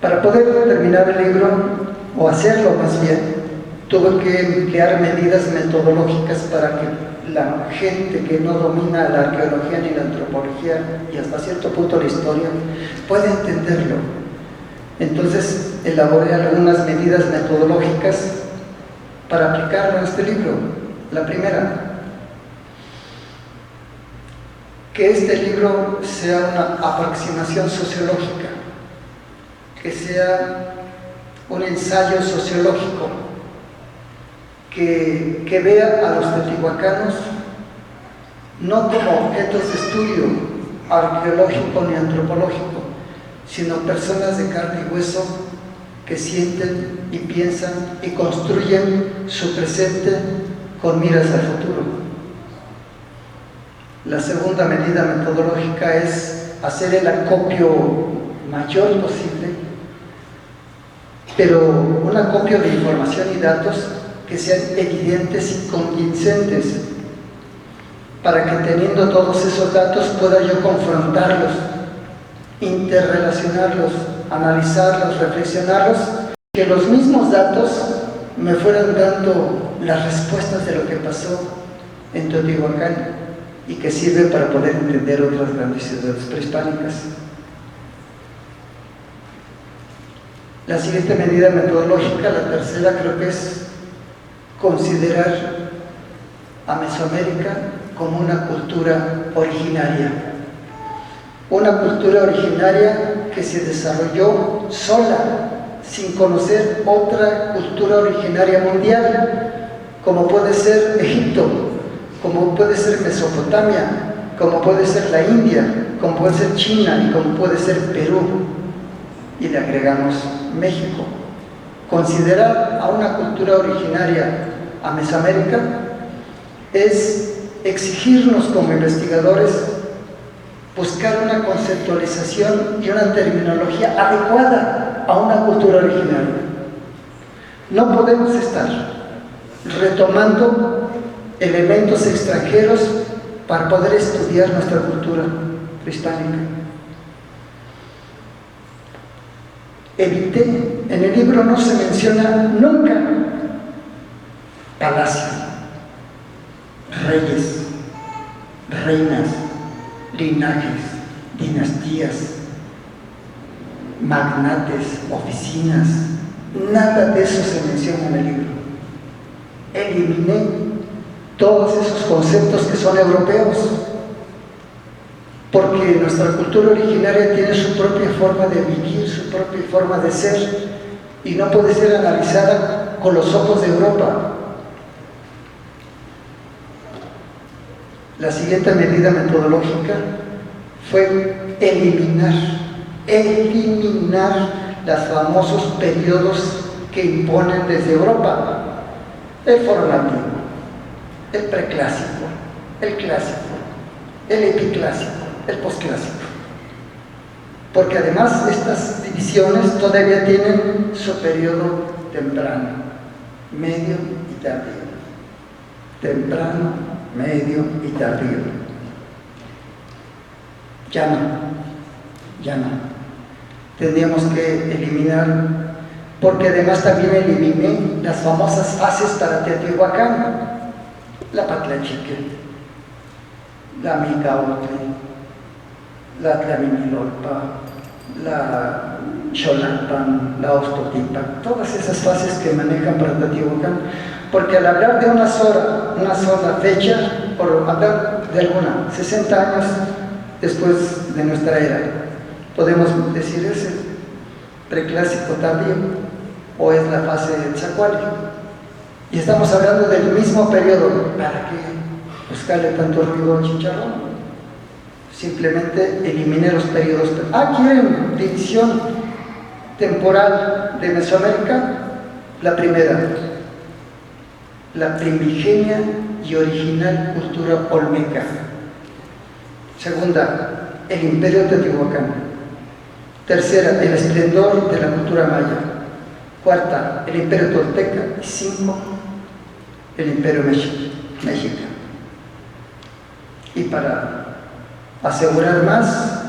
Para poder terminar el libro, o hacerlo más bien, tuve que emplear medidas metodológicas para que la gente que no domina la arqueología ni la antropología y hasta cierto punto la historia pueda entenderlo. Entonces elaboré algunas medidas metodológicas para aplicarlo en este libro. La primera, que este libro sea una aproximación sociológica, que sea un ensayo sociológico, que vea a los teotihuacanos no como objetos de estudio arqueológico ni antropológico, sino personas de carne y hueso que sienten y piensan y construyen su presente con miras al futuro. La segunda medida metodológica es hacer el acopio mayor posible, pero un acopio de información y datos que sean evidentes y convincentes, para que teniendo todos esos datos pueda yo confrontarlos, interrelacionarlos, analizarlos, reflexionarlos, que los mismos datos me fueran dando las respuestas de lo que pasó en Teotihuacán y que sirve para poder entender otras grandes ciudades prehispánicas. La siguiente medida metodológica, la tercera, creo que es considerar a Mesoamérica como una cultura originaria. Una cultura originaria que se desarrolló sola, sin conocer otra cultura originaria mundial, como puede ser Egipto, como puede ser Mesopotamia, como puede ser la India, como puede ser China y como puede ser Perú. Y le agregamos México. Considerar a una cultura originaria a Mesoamérica es exigirnos como investigadores buscar una conceptualización y una terminología adecuada a una cultura originaria. No podemos estar retomando elementos extranjeros para poder estudiar nuestra cultura prehispánica. Evité, en el libro no se menciona nunca palacio, reyes, reinas, linajes, dinastías, magnates, oficinas, nada de eso se menciona en el libro. Eliminé todos esos conceptos que son europeos, porque nuestra cultura originaria tiene su propia forma de vivir, su propia forma de ser, y no puede ser analizada con los ojos de Europa. La siguiente medida metodológica fue eliminar los famosos periodos que imponen desde Europa: el foro latino, el preclásico, el clásico, el epiclásico, el posclásico, porque además estas divisiones todavía tienen su periodo temprano, medio y tardío. Temprano, medio y tardío. Ya no. Tendríamos que eliminar, porque además también eliminé las famosas fases para Teotihuacán: la Patlachique, la Micaotle, la Tlaminilolpa, la Xolapán, la Ostotipac, todas esas fases que manejan para Teotihuacán, porque al hablar de una sola fecha, por hablar de alguna, 60 años después de nuestra era, podemos decir es el preclásico tardío o es la fase de Tzacuali, y estamos hablando del mismo periodo. ¿Para qué buscarle tanto ruido al chicharrón? Simplemente eliminé los periodos. ¿Quieren división temporal de Mesoamérica? La primera, la primigenia y original cultura olmeca. Segunda, el imperio teotihuacano. Tercera, el esplendor de la cultura maya. Cuarta, el imperio tolteca. Y 5, el imperio mexica. Y para asegurar más,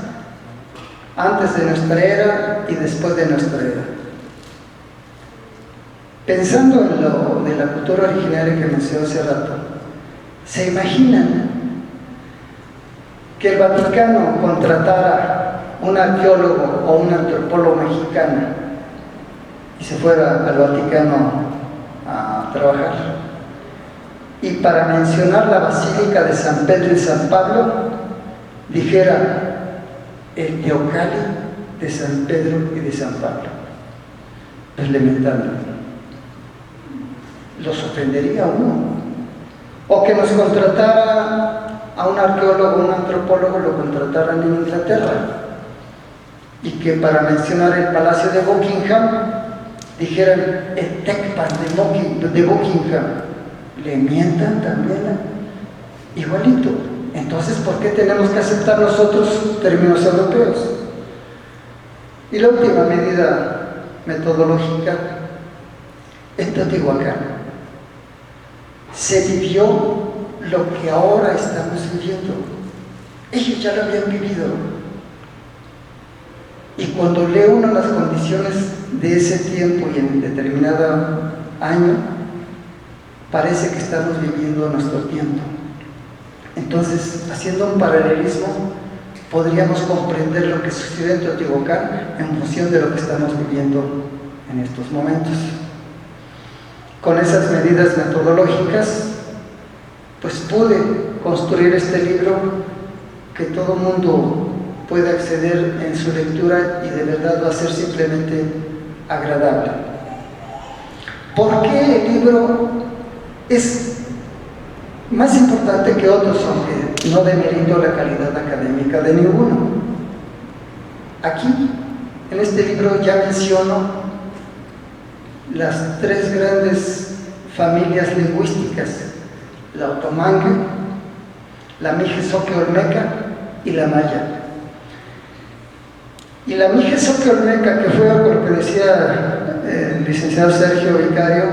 antes de nuestra era y después de nuestra era. Pensando en lo de la cultura originaria que mencioné hace rato, ¿se imaginan que el Vaticano contratara un arqueólogo o un antropólogo mexicano y se fuera al Vaticano a trabajar? Y para mencionar la Basílica de San Pedro y San Pablo, dijera el Teocalli de San Pedro y de San Pablo. Elemental. Los ofendería a uno. O que nos contratara a un arqueólogo, un antropólogo, lo contrataran en Inglaterra. Y que para mencionar el Palacio de Buckingham, dijeran el Tecpan de Buckingham. Le mientan también igualito. Entonces, ¿por qué tenemos que aceptar nosotros términos europeos? Y la última medida metodológica, en Teotihuacán se vivió lo que ahora estamos viviendo. Ellos ya lo habían vivido. Y cuando leo uno las condiciones de ese tiempo y en determinado año, parece que estamos viviendo nuestro tiempo. Entonces, haciendo un paralelismo, podríamos comprender lo que sucede en Teotihuacán en función de lo que estamos viviendo en estos momentos. Con esas medidas metodológicas, pues pude construir este libro que todo mundo puede acceder en su lectura y de verdad va a ser simplemente agradable. ¿Por qué el libro es más importante que otros, aunque no demerito la calidad académica de ninguno? Aquí, en este libro, ya menciono las tres grandes familias lingüísticas: la otomangue, la mijezoque olmeca y la maya. Y la mijezoque olmeca, que fue lo que decía el licenciado Sergio Vicario,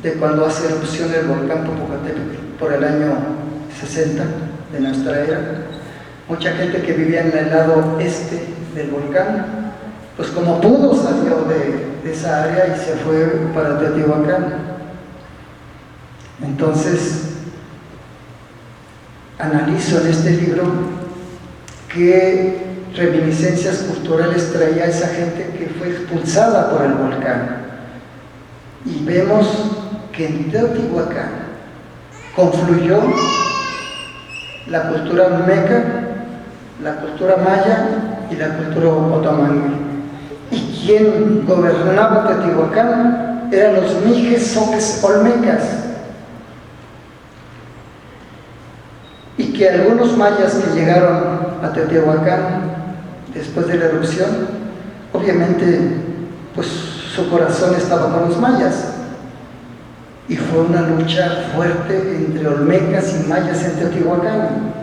de cuando hace erupción el volcán Popocatépetl por el año 60 de nuestra era, mucha gente que vivía en el lado este del volcán, pues como pudo salió de esa área y se fue para Teotihuacán. Entonces analizo en este libro qué reminiscencias culturales traía esa gente que fue expulsada por el volcán, y vemos que en Teotihuacán confluyó la cultura olmeca, la cultura maya y la cultura otomangue. Y quien gobernaba Teotihuacán eran los mijezoques olmecas. Y que algunos mayas que llegaron a Teotihuacán después de la erupción, obviamente, pues su corazón estaba con los mayas. Y fue una lucha fuerte entre olmecas y mayas en Teotihuacán.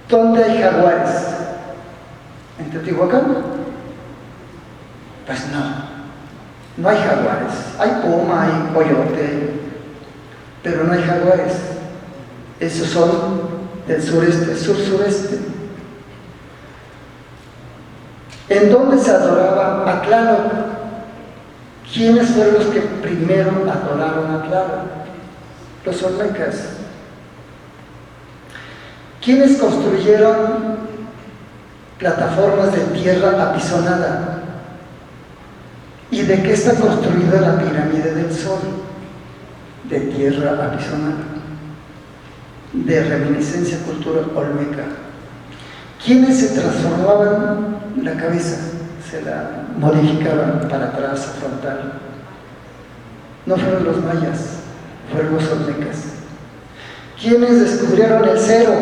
¿Dónde hay jaguares? ¿En Teotihuacán? Pues no hay jaguares. Hay puma, hay coyote, pero no hay jaguares. Esos son del sureste, sur-sureste. ¿En dónde se adoraba a Tlaloc? ¿Quiénes fueron los que primero adoraron a Tlaloc? Los olmecas. ¿Quiénes construyeron plataformas de tierra apisonada? ¿Y de qué está construida la pirámide del Sol? De tierra apisonada, de reminiscencia cultura olmeca. ¿Quiénes se transformaban la cabeza? Se la modificaban para atrás, a frontal. No fueron los mayas, fueron los olmecas. ¿Quiénes descubrieron el cero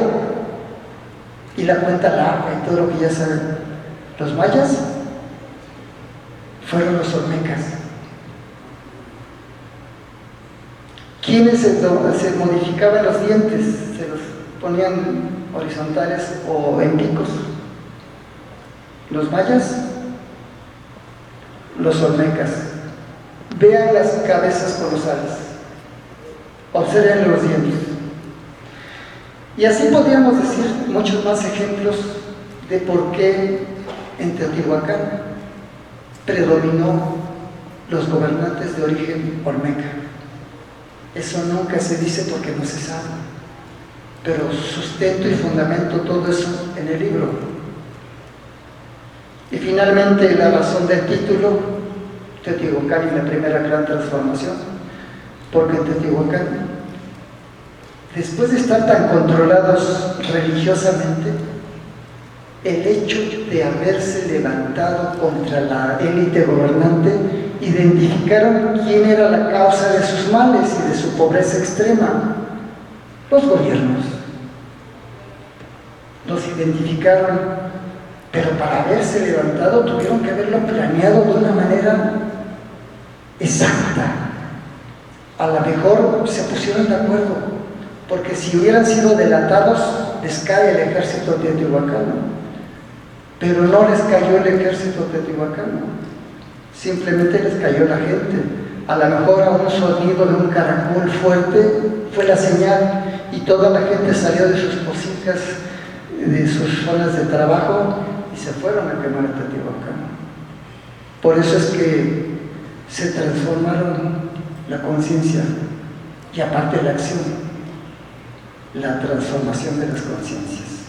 y la cuenta larga y todo lo que ya saben? Los mayas, fueron los olmecas. ¿Quiénes se modificaban los dientes? Se los ponían horizontales o en picos. Los mayas, los olmecas. Vean las cabezas colosales, observen los dientes. Y así podríamos decir muchos más ejemplos de por qué en Teotihuacán predominó los gobernantes de origen olmeca. Eso nunca se dice porque no se sabe, pero sustento y fundamento todo eso en el libro. Y finalmente la razón del título, Teotihuacán y la primera gran transformación, porque en Teotihuacán, después de estar tan controlados religiosamente, el hecho de haberse levantado contra la élite gobernante, identificaron quién era la causa de sus males y de su pobreza extrema: los gobiernos. Los identificaron, pero para haberse levantado tuvieron que haberlo planeado de una manera exacta. A lo mejor se pusieron de acuerdo, porque si hubieran sido delatados, les cae el ejército teotihuacano, pero no les cayó el ejército teotihuacano, simplemente les cayó la gente. A lo mejor a un sonido de un caracol fuerte fue la señal y toda la gente salió de sus cositas, de sus zonas de trabajo y se fueron a quemar a Teotihuacán. Por eso es que se transformaron la conciencia y aparte la acción, la transformación de las conciencias.